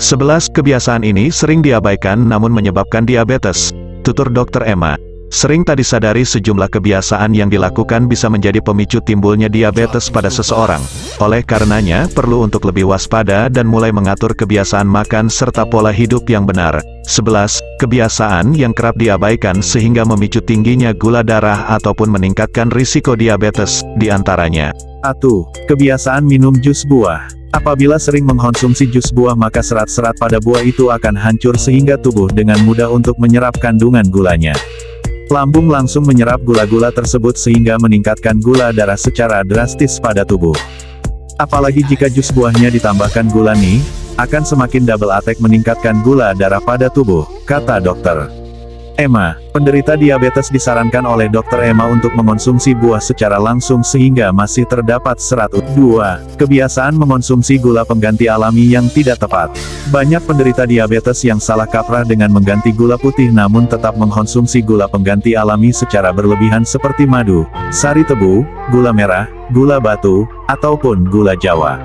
11 kebiasaan ini sering diabaikan namun menyebabkan diabetes. Tutur Dr. Emma. Sering tak disadari sejumlah kebiasaan yang dilakukan bisa menjadi pemicu timbulnya diabetes pada seseorang. Oleh karenanya, perlu untuk lebih waspada dan mulai mengatur kebiasaan makan serta pola hidup yang benar. 11 kebiasaan yang kerap diabaikan sehingga memicu tingginya gula darah ataupun meningkatkan risiko diabetes, diantaranya. 1. Kebiasaan minum jus buah. Apabila sering mengkonsumsi jus buah maka serat-serat pada buah itu akan hancur sehingga tubuh dengan mudah untuk menyerap kandungan gulanya. Lambung langsung menyerap gula-gula tersebut sehingga meningkatkan gula darah secara drastis pada tubuh. Apalagi jika jus buahnya ditambahkan gula nih, akan semakin double attack meningkatkan gula darah pada tubuh, kata dokter Emma. Penderita diabetes disarankan oleh Dr. Emma untuk mengonsumsi buah secara langsung sehingga masih terdapat serat. 2. Kebiasaan mengonsumsi gula pengganti alami yang tidak tepat. Banyak penderita diabetes yang salah kaprah dengan mengganti gula putih namun tetap mengkonsumsi gula pengganti alami secara berlebihan seperti madu, sari tebu, gula merah, gula batu, ataupun gula jawa.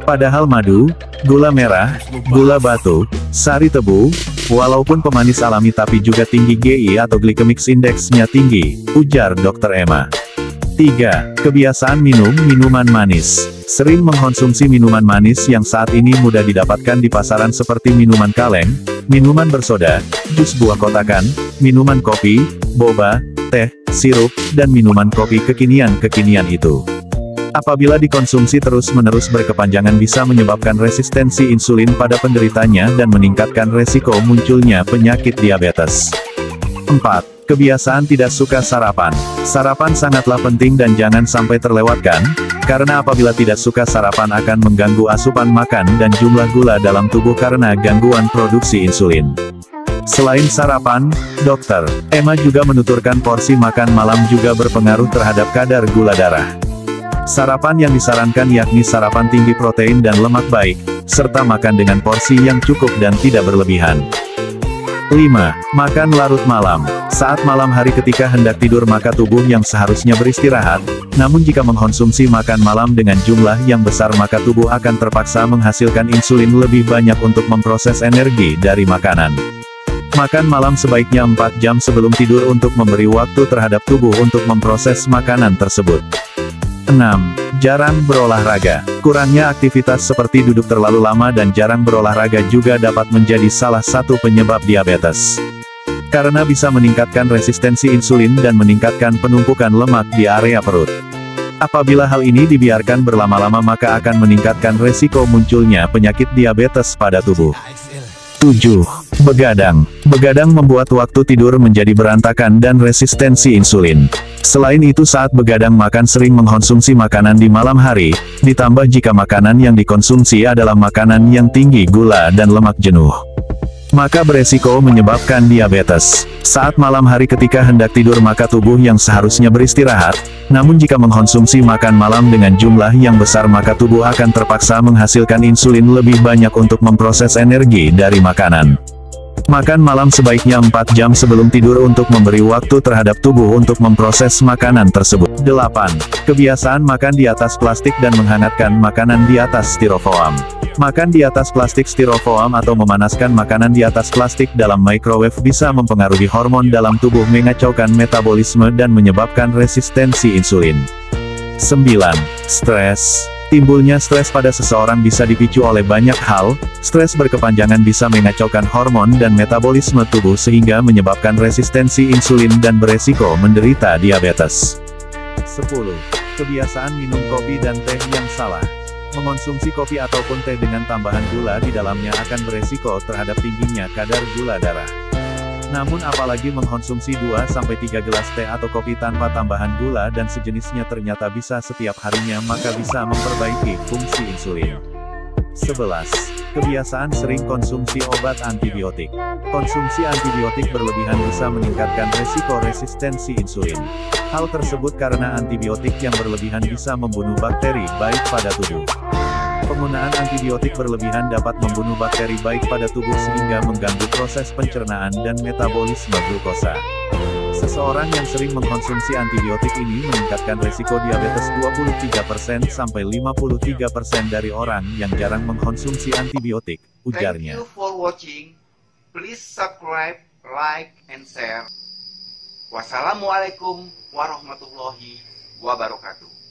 Padahal madu, gula merah, gula batu, sari tebu, walaupun pemanis alami tapi juga tinggi GI atau glycemic index-nya tinggi, ujar Dr. Emma. 3. Kebiasaan minum minuman manis. Sering mengkonsumsi minuman manis yang saat ini mudah didapatkan di pasaran seperti minuman kaleng, minuman bersoda, jus buah kotakan, minuman kopi, boba, teh, sirup, dan minuman kopi kekinian itu. Apabila dikonsumsi terus-menerus berkepanjangan bisa menyebabkan resistensi insulin pada penderitanya dan meningkatkan resiko munculnya penyakit diabetes. 4. Kebiasaan tidak suka sarapan. Sarapan sangatlah penting dan jangan sampai terlewatkan, karena apabila tidak suka sarapan akan mengganggu asupan makan dan jumlah gula dalam tubuh karena gangguan produksi insulin. Selain sarapan, Dr. Emma juga menuturkan porsi makan malam juga berpengaruh terhadap kadar gula darah. Sarapan yang disarankan yakni sarapan tinggi protein dan lemak baik, serta makan dengan porsi yang cukup dan tidak berlebihan. 5. Makan larut malam. Saat malam hari ketika hendak tidur maka tubuh yang seharusnya beristirahat, namun jika mengkonsumsi makan malam dengan jumlah yang besar maka tubuh akan terpaksa menghasilkan insulin lebih banyak untuk memproses energi dari makanan. Makan malam sebaiknya 4 jam sebelum tidur untuk memberi waktu terhadap tubuh untuk memproses makanan tersebut. 6. Jarang berolahraga. Kurangnya aktivitas seperti duduk terlalu lama dan jarang berolahraga juga dapat menjadi salah satu penyebab diabetes. Karena bisa meningkatkan resistensi insulin dan meningkatkan penumpukan lemak di area perut. Apabila hal ini dibiarkan berlama-lama maka akan meningkatkan resiko munculnya penyakit diabetes pada tubuh. 7. Begadang. Begadang membuat waktu tidur menjadi berantakan dan resistensi insulin. Selain itu saat begadang makan sering mengkonsumsi makanan di malam hari, ditambah jika makanan yang dikonsumsi adalah makanan yang tinggi gula dan lemak jenuh, maka beresiko menyebabkan diabetes. Saat malam hari ketika hendak tidur maka tubuh yang seharusnya beristirahat, namun jika mengkonsumsi makan malam dengan jumlah yang besar maka tubuh akan terpaksa menghasilkan insulin lebih banyak untuk memproses energi dari makanan. Makan malam sebaiknya 4 jam sebelum tidur untuk memberi waktu terhadap tubuh untuk memproses makanan tersebut. 8. Kebiasaan makan di atas plastik dan menghangatkan makanan di atas styrofoam. Makan di atas plastik styrofoam atau memanaskan makanan di atas plastik dalam microwave bisa mempengaruhi hormon dalam tubuh mengacaukan metabolisme dan menyebabkan resistensi insulin. 9. Stres. Timbulnya stres pada seseorang bisa dipicu oleh banyak hal. Stres berkepanjangan bisa mengacaukan hormon dan metabolisme tubuh sehingga menyebabkan resistensi insulin dan beresiko menderita diabetes. 10. Kebiasaan minum kopi dan teh yang salah. Mengonsumsi kopi ataupun teh dengan tambahan gula di dalamnya akan beresiko terhadap tingginya kadar gula darah. Namun apalagi mengkonsumsi 2-3 gelas teh atau kopi tanpa tambahan gula dan sejenisnya ternyata bisa setiap harinya maka bisa memperbaiki fungsi insulin. 11. Kebiasaan sering konsumsi obat antibiotik. Konsumsi antibiotik berlebihan bisa meningkatkan resiko resistensi insulin. Hal tersebut karena antibiotik yang berlebihan bisa membunuh bakteri baik pada tubuh. Penggunaan antibiotik berlebihan dapat membunuh bakteri baik pada tubuh sehingga mengganggu proses pencernaan dan metabolisme glukosa. Seseorang yang sering mengkonsumsi antibiotik ini meningkatkan resiko diabetes 23% sampai 53% dari orang yang jarang mengkonsumsi antibiotik, ujarnya. Thank you for watching. Please subscribe, like, and share. Wassalamualaikum warahmatullahi wabarakatuh.